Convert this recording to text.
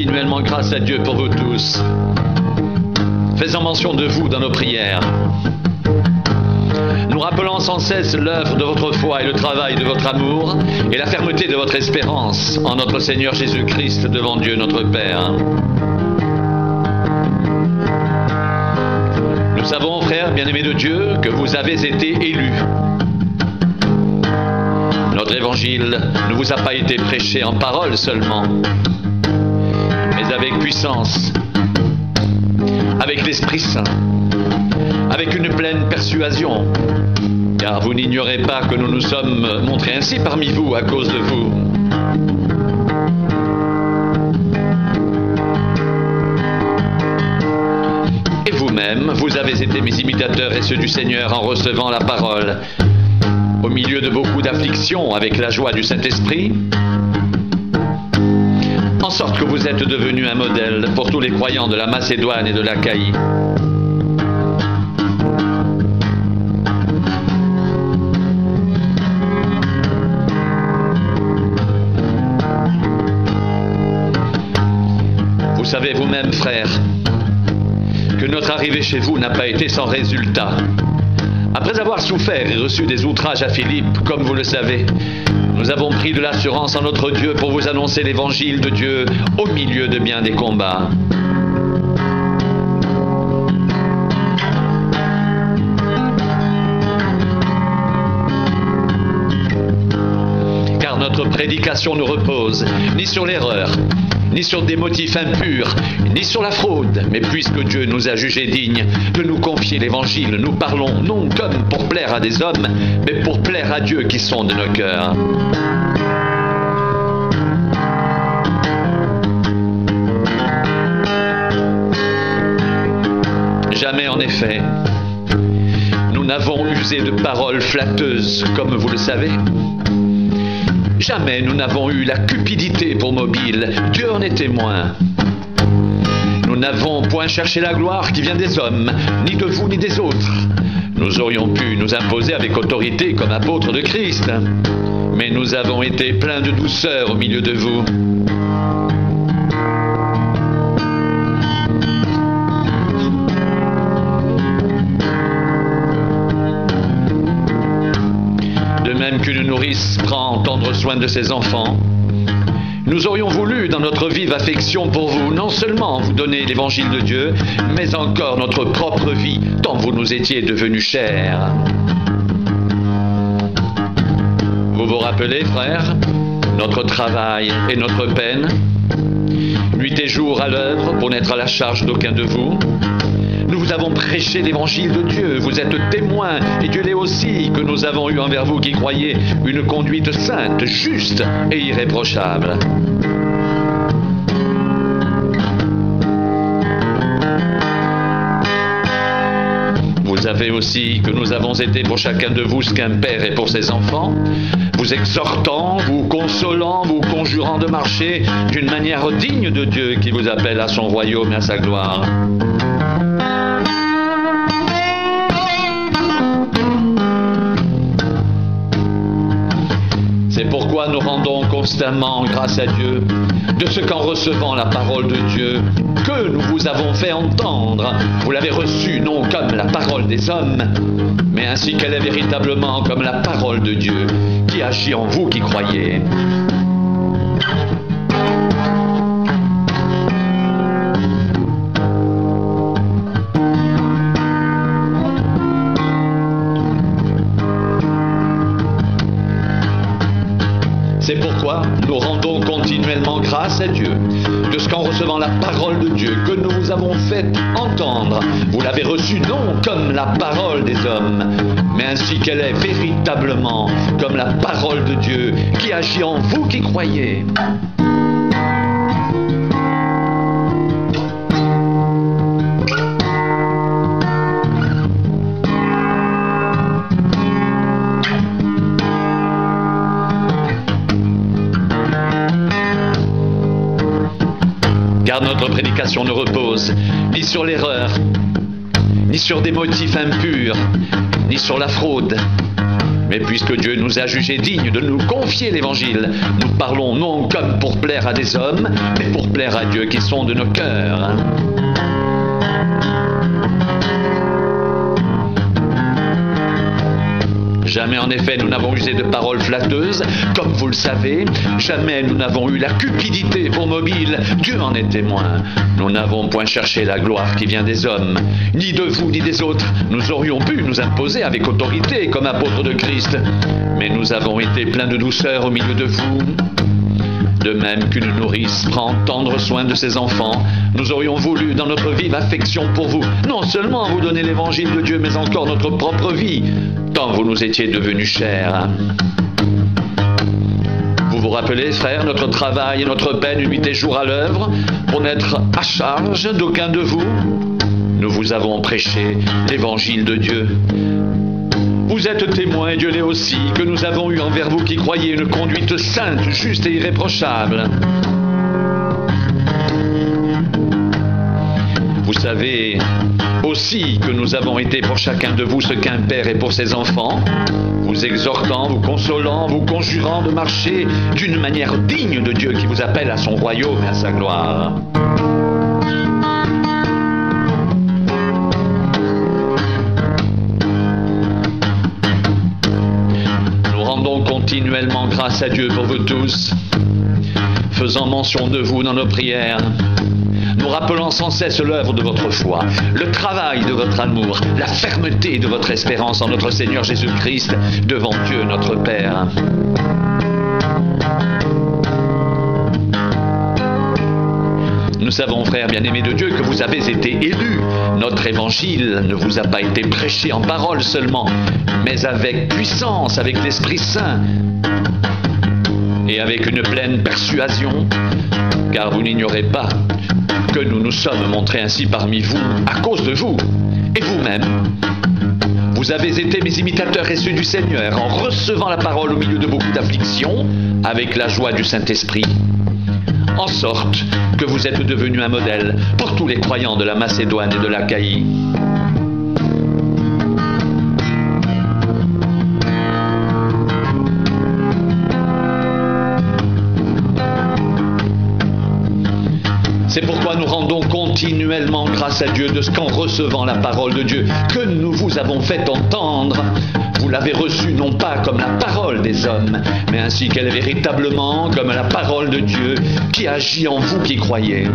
continuellement grâce à Dieu pour vous tous, faisant mention de vous dans nos prières, nous rappelant sans cesse l'œuvre de votre foi et le travail de votre amour et la fermeté de votre espérance en notre Seigneur Jésus-Christ devant Dieu notre Père. Nous savons, frères bien-aimés de Dieu, que vous avez été élus. Notre évangile ne vous a pas été prêché en parole seulement, mais avec puissance, avec l'Esprit Saint, avec une pleine persuasion, car vous n'ignorez pas que nous nous sommes montrés ainsi parmi vous à cause de vous. Et vous-même, vous avez été mes imitateurs et ceux du Seigneur en recevant la parole, au milieu de beaucoup d'afflictions avec la joie du Saint-Esprit, en sorte que vous êtes devenus un modèle pour tous les croyants de la Macédoine et de l'Achaïe. Vous savez vous-même, frères, que notre arrivée chez vous n'a pas été sans résultat. Après avoir souffert et reçu des outrages à Philippe, comme vous le savez, nous avons pris de l'assurance en notre Dieu pour vous annoncer l'évangile de Dieu au milieu de bien des combats. Car notre prédication ne repose ni sur l'erreur, ni sur des motifs impurs, ni sur la fraude, mais puisque Dieu nous a jugés dignes de nous confier l'Évangile, nous parlons non comme pour plaire à des hommes, mais pour plaire à Dieu qui sonde nos cœurs. Jamais en effet, nous n'avons usé de paroles flatteuses, comme vous le savez. Jamais nous n'avons eu la cupidité pour mobile, Dieu en est témoin. Nous n'avons point cherché la gloire qui vient des hommes, ni de vous ni des autres. Nous aurions pu nous imposer avec autorité comme apôtres de Christ, mais nous avons été pleins de douceur au milieu de vous. Même qu'une nourrice prend tendre soin de ses enfants, nous aurions voulu, dans notre vive affection pour vous, non seulement vous donner l'évangile de Dieu, mais encore notre propre vie, tant vous nous étiez devenus chers. Vous vous rappelez, frères, notre travail et notre peine, nuit et jour à l'œuvre pour n'être à la charge d'aucun de vous. Nous vous avons prêché l'évangile de Dieu, vous êtes témoins, et Dieu l'est aussi, que nous avons eu envers vous qui croyez une conduite sainte, juste et irréprochable. Vous savez aussi que nous avons été pour chacun de vous ce qu'un père est pour ses enfants, vous exhortant, vous consolant, vous conjurant de marcher d'une manière digne de Dieu qui vous appelle à son royaume et à sa gloire. C'est pourquoi nous rendons constamment grâce à Dieu de ce qu'en recevant la parole de Dieu que nous vous avons fait entendre, vous l'avez reçue non comme la parole des hommes, mais ainsi qu'elle est véritablement comme la parole de Dieu qui agit en vous qui croyez. C'est pourquoi nous rendons continuellement grâce à Dieu de ce qu'en recevant la parole de Dieu que nous vous avons fait entendre, vous l'avez reçue non comme la parole des hommes, mais ainsi qu'elle est véritablement comme la parole de Dieu qui agit en vous qui croyez. Car notre prédication ne repose ni sur l'erreur, ni sur des motifs impurs, ni sur la fraude, Mais puisque Dieu nous a jugés dignes de nous confier l'Évangile, nous parlons non comme pour plaire à des hommes, mais pour plaire à Dieu qui sonde nos cœurs. Jamais en effet nous n'avons usé de paroles flatteuses, comme vous le savez. Jamais nous n'avons eu la cupidité pour mobile. Dieu en est témoin. Nous n'avons point cherché la gloire qui vient des hommes, ni de vous ni des autres. Nous aurions pu nous imposer avec autorité comme apôtres de Christ, mais nous avons été pleins de douceur au milieu de vous. De même qu'une nourrice prend tendre soin de ses enfants, nous aurions voulu, dans notre vive affection pour vous, non seulement vous donner l'évangile de Dieu, mais encore notre propre vie, tant vous nous étiez devenus chers. Vous vous rappelez, frères, notre travail et notre peine nuit et jour à l'œuvre, pour n'être à charge d'aucun de vous? Nous vous avons prêché l'évangile de Dieu. Vous êtes témoins, et Dieu l'est aussi, que nous avons eu envers vous qui croyez une conduite sainte, juste et irréprochable. Vous savez aussi que nous avons été pour chacun de vous ce qu'un père est pour ses enfants, vous exhortant, vous consolant, vous conjurant de marcher d'une manière digne de Dieu qui vous appelle à son royaume et à sa gloire. Continuellement grâce à Dieu pour vous tous, faisant mention de vous dans nos prières, nous rappelant sans cesse l'œuvre de votre foi, le travail de votre amour, la fermeté de votre espérance en notre Seigneur Jésus-Christ devant Dieu notre Père. Nous savons, frères bien-aimés de Dieu, que vous avez été élus. Notre évangile ne vous a pas été prêché en parole seulement, mais avec puissance, avec l'Esprit Saint et avec une pleine persuasion, car vous n'ignorez pas que nous nous sommes montrés ainsi parmi vous à cause de vous et vous-même. Vous avez été mes imitateurs et ceux du Seigneur en recevant la parole au milieu de beaucoup d'afflictions avec la joie du Saint-Esprit, en sorte que vous êtes devenus un modèle pour tous les croyants de la Macédoine et de l'Achaïe. C'est pourquoi nous rendons continuellement grâce à Dieu de ce qu'en recevant la parole de Dieu que nous vous avons fait entendre, vous l'avez reçue non pas comme la parole des hommes, mais ainsi qu'elle est véritablement comme la parole de Dieu qui agit en vous qui croyez.